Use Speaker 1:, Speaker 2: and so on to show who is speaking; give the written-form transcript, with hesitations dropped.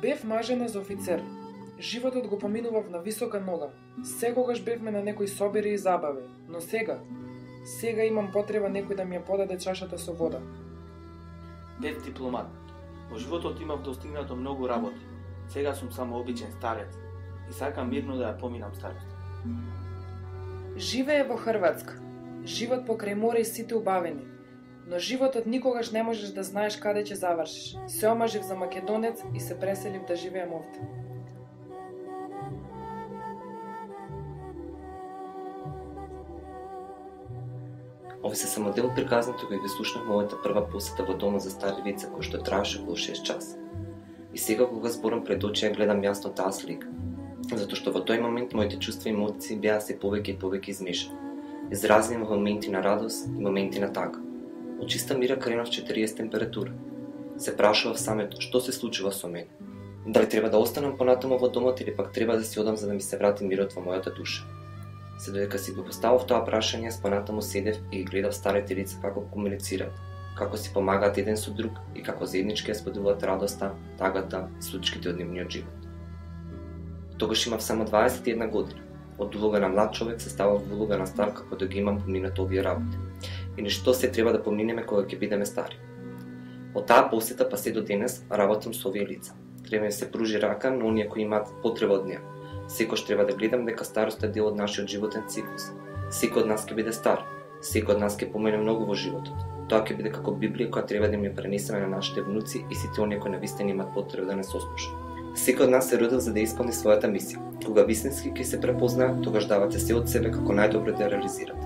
Speaker 1: Бев мажена за офицер. Животот го поминував на висока нога. Секогаш бевме на некои собири и забави, но сега имам потреба некој да ми ја подаде чашата со вода.
Speaker 2: Бев дипломат. Во животот имав достигнато многу работи. Сега сум само обичен старец и сакам мирно да ја поминам старост.
Speaker 1: Живее во Хрватска. Живот покрај море и сите убавени. Но животот никогаш не можеш да знаеш каде ќе завршиш. Се омажив за македонец и се преселив да живеем овде.
Speaker 3: Ови се само дел приказното кој ги слушнав мојата прва посета во дома за стари лица кој што траеше околу 6 часа. И сега кога зборам пред очи ја гледам јасно таа слика, затоа што во тој момент моите чувства и емоции беа се повеќе и повеќе измешани. Изразени во моменти на радост и моменти на тага. Од чиста мира кренав 40 температура. Се прашував самето што се случува со мене. Дали треба да останам понатаму во домот или пак треба да си одам за да ми се врати мирот во мојата душа. Се додека си го поставав тоа прашање, понатаму седев и ги гледав старите лица како комуницираат, како си помагаат еден со друг и како заеднички ја споделуваат радоста, тагата и случките од нивниот живот. Тогаш имав само 21 година. Од улога на млад човек се ставав во улога на стар како да ги имам поминато овие работи. И нешто се треба да поминеме кога ќе бидеме стари. Од таа посета па се до денес работам со овие лица. Треба да се пружи рака на оние кои имаат потреба од неа. Секој треба да гледам дека староста е дел од нашиот животен циклус. Секој од нас ќе биде стар. Секој од нас ќе помине многу во животот. Тоа ќе биде како Библија која треба да ми ја пренесеме на нашите внуци и сите оние кои навистина имаат потреба да не сослушаат. Секој од нас се родил за да исполни својата мисија. Кога вистински ќе се препознаа, тогаш давате се од себе како најдобро да ја реализирате.